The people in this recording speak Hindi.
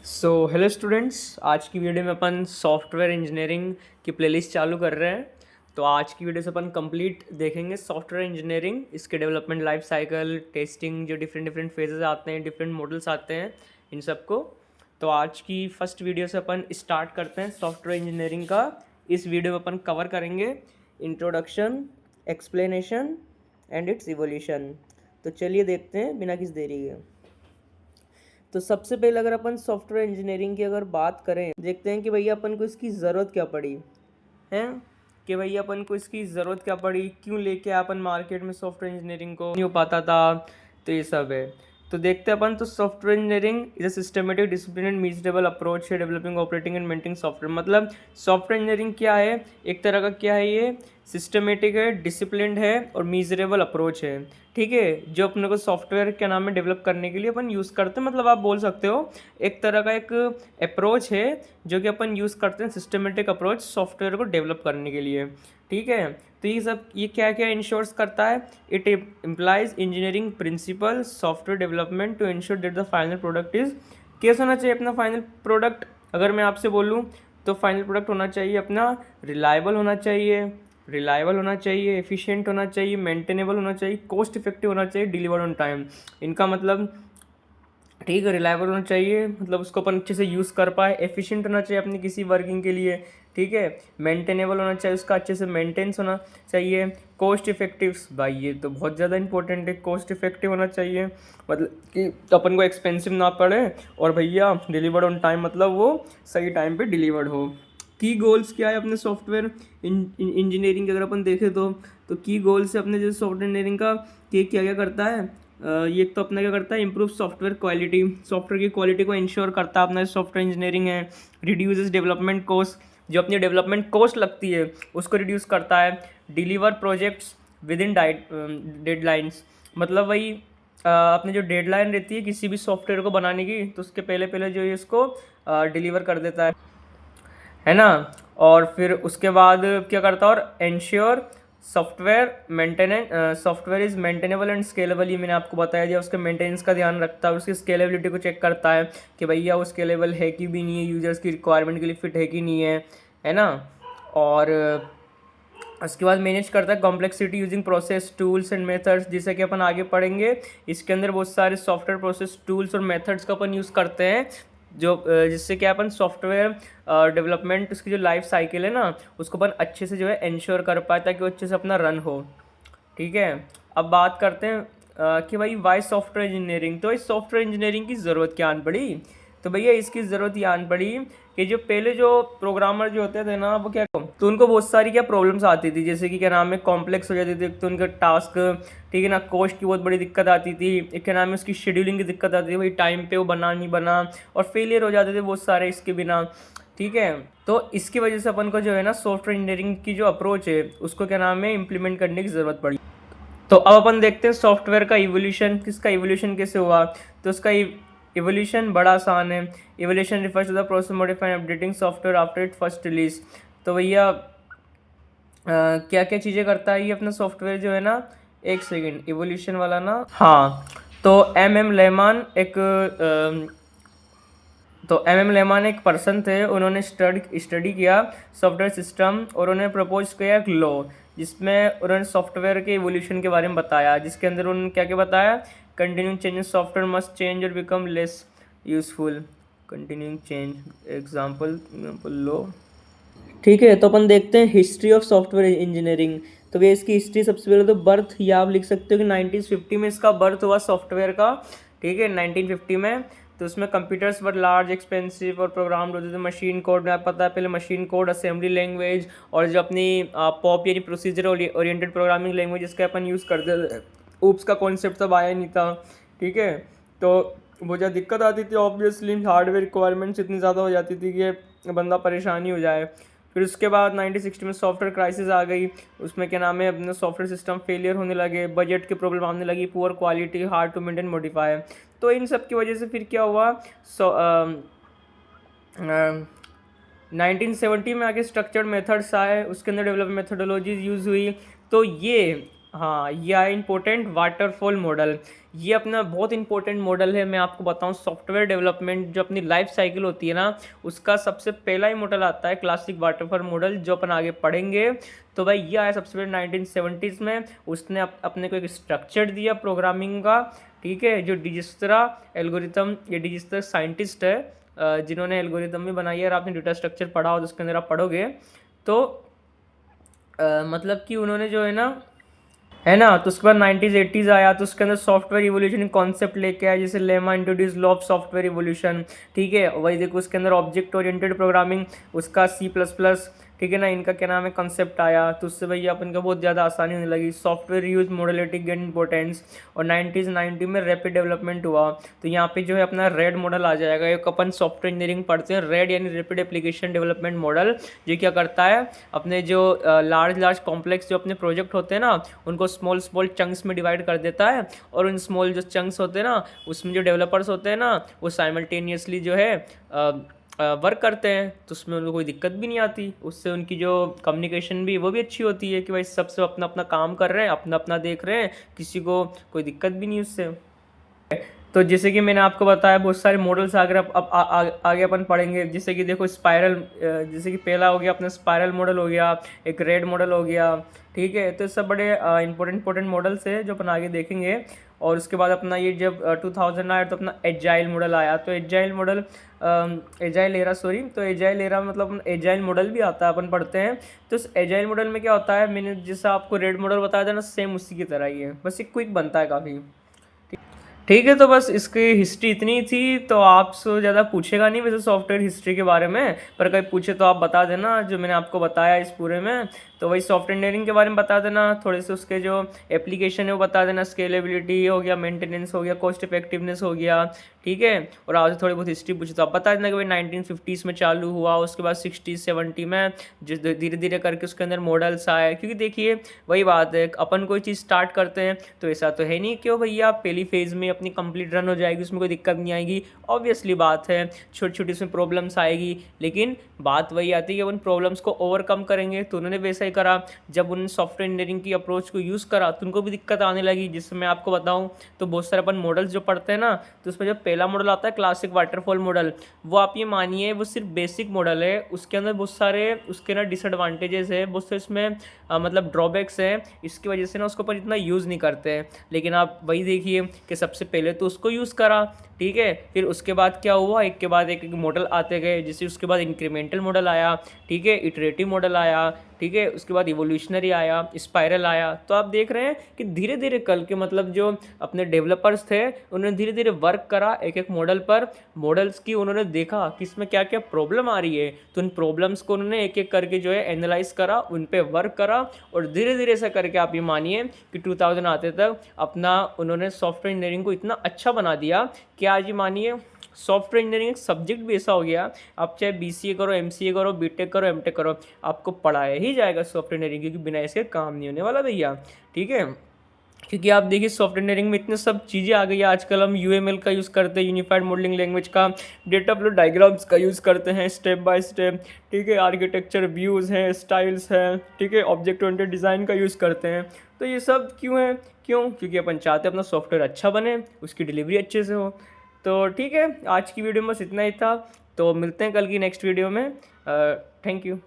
हेलो स्टूडेंट्स, आज की वीडियो में अपन सॉफ्टवेयर इंजीनियरिंग की प्लेलिस्ट चालू कर रहे हैं। तो आज की वीडियो से अपन कंप्लीट देखेंगे सॉफ्टवेयर इंजीनियरिंग, इसके डेवलपमेंट लाइफ साइकिल, टेस्टिंग, जो डिफरेंट डिफरेंट फेजेस आते हैं, डिफरेंट मॉडल्स आते हैं, इन सबको। तो आज की फर्स्ट वीडियो से अपन स्टार्ट करते हैं सॉफ्टवेयर इंजीनियरिंग का। इस वीडियो में अपन कवर करेंगे introduction, explanation and it's evolution. तो चलिए देखते हैं बिना किसी देरी के। तो सबसे पहले अगर अपन सॉफ्टवेयर इंजीनियरिंग की अगर बात करें, देखते हैं कि भैया अपन को इसकी ज़रूरत क्या पड़ी है, कि भैया अपन को इसकी ज़रूरत क्या पड़ी, क्यों लेके आए अपन मार्केट में सॉफ्टवेयर इंजीनियरिंग को, नहीं हो पाता था। तो ये सब है। तो देखते हैं अपन। तो software engineering is a systematic discipline and measurable approach है developing, operating and maintaining software. मतलब सॉफ्टवेयर इंजीनियरिंग क्या है, एक तरह का क्या है, ये सिस्टमेटिक है, डिसिप्लिन्ड है और मीजरेबल अप्रोच है। ठीक है, जो अपने को सॉफ्टवेयर क्या नाम है डेवलप करने के लिए अपन यूज़ करते हैं। मतलब आप बोल सकते हो एक तरह का एक अप्रोच है जो कि अपन यूज़ करते हैं, सिस्टमेटिक अप्रोच सॉफ्टवेयर को डेवलप करने के लिए। ठीक है, तो ये क्या क्या इंश्योर्स करता है, it employs engineering principle software development to ensure that the final product is. कैसा होना चाहिए अपना फाइनल प्रोडक्ट, अगर मैं आपसे बोलूँ तो फाइनल प्रोडक्ट होना चाहिए अपना रिलायबल होना चाहिए, एफिशिएंट होना चाहिए, मेंटेनेबल होना चाहिए, कॉस्ट इफेक्टिव होना चाहिए, डिलीवर्ड ऑन टाइम। इनका मतलब ठीक है, रिलायबल होना चाहिए, मतलब उसको अपन अच्छे से यूज़ कर पाए, एफिशिएंट होना चाहिए अपनी किसी वर्किंग के लिए। ठीक है, मेंटेनेबल होना चाहिए, उसका अच्छे से मेंटेनेंस होना चाहिए, कॉस्ट इफेक्टिव। भाई ये तो बहुत ज़्यादा इंपॉर्टेंट है, कॉस्ट इफेक्टिव होना चाहिए, मतलब कि अपन को एक्सपेंसिव ना पड़े, और भैया डिलीवर्ड ऑन टाइम, मतलब वो सही टाइम पे डिलीवर्ड हो। की गोल्स क्या है अपने सॉफ्टवेयर इंजीनियरिंग के, अगर अपन देखें तो की गोल्स है अपने जो सॉफ्टवेयर इंजीनियरिंग का, कि क्या क्या करता है। ये तो अपना क्या करता है, इंप्रूव सॉफ्टवेयर क्वालिटी, सॉफ्टवेयर की क्वालिटी को इंश्योर करता है अपना सॉफ्टवेयर इंजीनियरिंग है। रिड्यूसेस डेवलपमेंट कॉस्ट, जो अपनी डेवलपमेंट कॉस्ट लगती है उसको रिड्यूस करता है। Deliver projects with in deadlines, मतलब वही अपनी जो डेडलाइन रहती है किसी भी सॉफ्टवेयर को बनाने की, तो उसके पहले पहले जो है इसको डिलीवर कर देता है ना। और फिर उसके बाद क्या करता है, और ensure software is maintainable and scalable. ये मैंने आपको बताया दिया, उसके मेंटेनेंस का ध्यान रखता है, उसकी स्केलेबिलिटी को चेक करता है कि भैया वो स्केलेबल है कि भी नहीं है, यूजर्स की रिक्वायरमेंट के लिए फिट है कि नहीं है ना। और उसके बाद मैनेज करता है complexity using process tools and methods, जिसे कि अपन आगे पढ़ेंगे। इसके अंदर बहुत सारे सॉफ्टवेयर प्रोसेस टूल्स और मेथड्स का अपन यूज़ करते हैं, जो जिससे कि अपन सॉफ्टवेयर डेवलपमेंट, उसकी जो लाइफ साइकिल है ना, उसको अपन अच्छे से जो है इंश्योर कर पाए ताकि वो अच्छे से अपना रन हो। ठीक है, अब बात करते हैं कि भाई वाई सॉफ्टवेयर इंजीनियरिंग। तो इस सॉफ्टवेयर इंजीनियरिंग की ज़रूरत क्या आन पड़ी, तो भैया इसकी ज़रूरत ये आन पड़ी कि जो पहले जो प्रोग्रामर जो होते थे ना, वो क्या, तो उनको बहुत सारी क्या प्रॉब्लम्स आती थी, जैसे कि क्या नाम है कॉम्प्लेक्स हो जाती थी, तो उनका टास्क, ठीक है ना, कॉस्ट की बहुत बड़ी दिक्कत आती थी, एक क्या नाम है उसकी शेड्यूलिंग की दिक्कत आती थी, भाई टाइम पे वो बना नहीं बना, और फेलियर हो जाते थे बहुत सारे इसके बिना। ठीक है, तो इसकी वजह से अपन को जो है ना सॉफ्टवेयर इंजीनियरिंग की जो अप्रोच है उसको क्या नाम है इम्प्लीमेंट करने की ज़रूरत पड़ी। तो अब अपन देखते हैं सॉफ्टवेयर का इवोल्यूशन, किसका इवोल्यूशन कैसे हुआ। तो उसका इवोल्यूशन बड़ा आसान है। Evolution refers to the process modifying updating software after it first release. तो भैया क्या क्या चीज़ें करता है ये अपना सॉफ्टवेयर जो है ना, एक सेकेंड, इवोल्यूशन वाला ना, हाँ। तो एम लेमान एक पर्सन थे, उन्होंने स्टडी किया सॉफ्टवेयर सिस्टम, और उन्होंने प्रपोज किया एक लॉ, जिसमें उन्होंने सॉफ्टवेयर के इवोल्यूशन के बारे में बताया, जिसके अंदर उन्होंने क्या क्या बताया, continuing change software must change और become less useful. Continuing change, example law. ठीक है, तो अपन देखते हैं हिस्ट्री ऑफ सॉफ्टवेयर इंजीनियरिंग। तो भैया इसकी हिस्ट्री सबसे पहले तो बर्थ, या आप लिख सकते हो कि 1950 में इसका बर्थ हुआ सॉफ्टवेयर का। ठीक है, 1950 में। तो उसमें कंप्यूटर्स वर लार्ज, एक्सपेंसिव और प्रोग्राम होते थे मशीन कोड में। आप पता है पहले मशीन कोड, असेंबली लैंग्वेज, और जो अपनी पॉप यानी प्रोसीजर ओरिएंटेड प्रोग्रामिंग लैंग्वेज जिसका अपन यूज़ करते थे, ऊप्स का कॉन्सेप्ट तब आया नहीं था। ठीक है, तो वो जो दिक्कत आती थी ऑब्वियसली, हार्डवेयर रिक्वायरमेंट्स इतनी ज़्यादा हो जाती थी कि बंदा परेशानी हो जाए। फिर उसके बाद 1960 में सॉफ्टवेयर क्राइसिस आ गई, उसमें क्या नाम है अपने सॉफ्टवेयर सिस्टम फेलियर होने लगे, बजट की प्रॉब्लम आने लगी, poor quality, hard to maintain modify. तो इन सब की वजह से फिर क्या हुआ, 1970 में आगे स्ट्रक्चर्ड मेथड्स आए, उसके अंदर डेवलप मेथडोलॉजीज यूज़ हुई। तो ये हाँ, ये है इम्पोर्टेंट वाटरफॉल मॉडल। ये अपना बहुत इंपॉर्टेंट मॉडल है। मैं आपको बताऊं, सॉफ्टवेयर डेवलपमेंट जो अपनी लाइफ साइकिल होती है ना, उसका सबसे पहला ही मॉडल आता है क्लासिक वाटरफॉल मॉडल, जो अपन आगे पढ़ेंगे। तो भाई ये आया सबसे पहले 1970s में। उसने अपने को एक स्ट्रक्चर दिया प्रोग्रामिंग का, ठीक है। जो डिजिस्त्रा एल्गोरिथम, ये डिजिस्त्रा साइंटिस्ट है जिन्होंने एल्गोरिथम भी बनाई है। और आपने डेटा स्ट्रक्चर पढ़ा हो तो उसके अंदर आप पढ़ोगे तो मतलब कि उन्होंने जो है ना, तो उसके बाद 90s 80s आया, तो उसके अंदर सॉफ्टवेयर इवोल्यूशन कॉन्सेप्ट लेके आया, जैसे lemma introduce law of software evolution, ठीक है। वही देखो उसके अंदर ऑब्जेक्ट ओरिएंटेड प्रोग्रामिंग, उसका C++, ठीक है ना, इनका क्या नाम है कॉन्सेप्ट आया। तो उससे भैया अपन का बहुत ज़्यादा आसानी होने लगी, software use modality gain importance. और 90s 90 में रैपिड डेवलपमेंट हुआ। तो यहाँ पे जो है अपना रेड मॉडल आ जाएगा। एक अपन सॉफ्टवेयर इंजीनियरिंग पढ़ते हैं, रेड यानी रैपिड एप्लीकेशन डेवलपमेंट मॉडल। ये क्या करता है, अपने जो लार्ज लार्ज कॉम्प्लेक्स जो अपने प्रोजेक्ट होते हैं ना, उनको स्मॉल स्मॉल चंक्स में डिवाइड कर देता है। और उन स्मॉल जो चंक्स होते हैं ना, उसमें जो डेवलपर्स होते हैं ना, वो साइमल्टेनियसली जो है वर्क करते हैं। तो उसमें उनको कोई दिक्कत भी नहीं आती। उससे उनकी जो कम्युनिकेशन भी वो भी अच्छी होती है कि भाई सबसे अपना अपना काम कर रहे हैं, अपना अपना देख रहे हैं, किसी को कोई दिक्कत भी नहीं उससे। तो जैसे कि मैंने आपको बताया, बहुत सारे मॉडल्स आगे अब आगे अपन पढ़ेंगे। जैसे कि देखो स्पाइरल, जैसे कि पहला हो गया अपना स्पाइरल मॉडल हो गया, एक रेड मॉडल हो गया, ठीक है। तो सब बड़े इंपॉर्टेंट मॉडल्स है जो अपन आगे देखेंगे। और उसके बाद अपना ये जब 2000 आया तो अपना एजाइल मॉडल आया। तो agile model, agile era, sorry, तो एजाइल एरा मतलब एजाइल मॉडल भी आता है, अपन पढ़ते हैं। तो इस एजाइल मॉडल में क्या होता है, मैंने जैसा आपको रेड मॉडल बताया था ना, सेम उसी की तरह ही है, बस एक क्विक बनता है काफ़ी। ठीक है, तो बस इसकी हिस्ट्री इतनी थी। तो आपसे ज़्यादा पूछेगा नहीं वैसे सॉफ्टवेयर हिस्ट्री के बारे में, पर कहीं पूछे तो आप बता देना जो मैंने आपको बताया इस पूरे में। तो वही सॉफ्टवेयर इंजीनियरिंग के बारे में बता देना, थोड़े से उसके जो एप्लीकेशन है वो बता देना, स्केलेबिलिटी हो गया, मेंटेनेंस हो गया, कॉस्ट इफेक्टिवनेस हो गया, ठीक है। और आज थोड़ी बहुत हिस्ट्री पूछे तो आप बता देना कि भाई 1950s में चालू हुआ, उसके बाद 60s 70 में धीरे धीरे करके उसके अंदर मॉडल्स आए। क्योंकि देखिए वही बात है, अपन कोई चीज़ स्टार्ट करते हैं तो ऐसा तो है नहीं क्यों भैया पहली फेज़ में अपनी कंप्लीट रन हो जाएगी, उसमें कोई दिक्कत नहीं आएगी। ऑब्वियसली बात है, छोटी छोटी उसमें प्रॉब्लम्स आएगी, लेकिन बात वही आती है कि उन प्रॉब्लम्स को ओवरकम करेंगे। तो उन्होंने वैसा ही करा, जब उन सॉफ्टवेयर इंजीनियरिंग की अप्रोच को यूज़ करा तो उनको भी दिक्कत आने लगी। जिससे मैं आपको बताऊं, तो बहुत सारे अपन मॉडल्स जो पढ़ते हैं ना, तो उसमें जो पहला मॉडल आता है क्लासिक वाटरफॉल मॉडल, वो आप ये मानिए वो सिर्फ बेसिक मॉडल है। उसके अंदर बहुत सारे उसके ना डिसएडवांटेजेस है, बहुत से इसमें मतलब ड्रॉबैक्स हैं। इसकी वजह से ना उसको अपन इतना यूज़ नहीं करते हैं। लेकिन आप वही देखिए कि सबसे पहले तो उसको यूज़ करा, ठीक है। फिर उसके बाद क्या हुआ, एक के बाद एक मॉडल आते गए। जैसे उसके बाद इंक्रीमेंटल मॉडल आया, ठीक है, इटरेटिव मॉडल आया, ठीक है, उसके बाद इवोल्यूशनरी आया, स्पाइरल आया। तो आप देख रहे हैं कि धीरे धीरे कल के मतलब जो अपने डेवलपर्स थे उन्होंने धीरे धीरे वर्क करा एक एक मॉडल पर। मॉडल्स की उन्होंने देखा कि इसमें क्या क्या प्रॉब्लम आ रही है, तो उन प्रॉब्लम्स को उन्होंने एक एक करके जो है एनालाइज करा, उन पर वर्क करा। और धीरे धीरे से करके आप ये मानिए कि 2000 आते तक अपना उन्होंने सॉफ्टवेयर इंजीनियरिंग को इतना अच्छा बना दिया कि आज ये मानिए सॉफ्टवेयर इंजीनियरिंग एक सब्जेक्ट भी ऐसा हो गया, आप चाहे BCA करो, MCA करो, BTech करो, MTech करो, आपको पढ़ाया ही जाएगा सॉफ्टवेयर इंजीनियरिंग, क्योंकि बिना इसके काम नहीं होने वाला भैया, ठीक है। क्योंकि आप देखिए सॉफ्टवेयर इंजीनियरिंग में इतने सब चीज़ें आ गई है। आजकल हम UML का यूज़ करते हैं, यूनिफाइड मॉडलिंग लैंग्वेज का, डेटा फ्लो डायग्राम्स का यूज़ करते हैं स्टेप बाय स्टेप, ठीक है। आर्किटेक्चर व्यूज़ हैं, स्टाइल्स हैं, ठीक है, ऑब्जेक्ट ओरिएंटेड डिज़ाइन का यूज़ करते हैं। तो ये सब क्यों है, क्यों, क्योंकि अपन चाहते हैं अपना सॉफ्टवेयर अच्छा बने, उसकी डिलीवरी अच्छे से हो। तो ठीक है, आज की वीडियो में बस इतना ही था। तो मिलते हैं कल की नेक्स्ट वीडियो में। Thank you.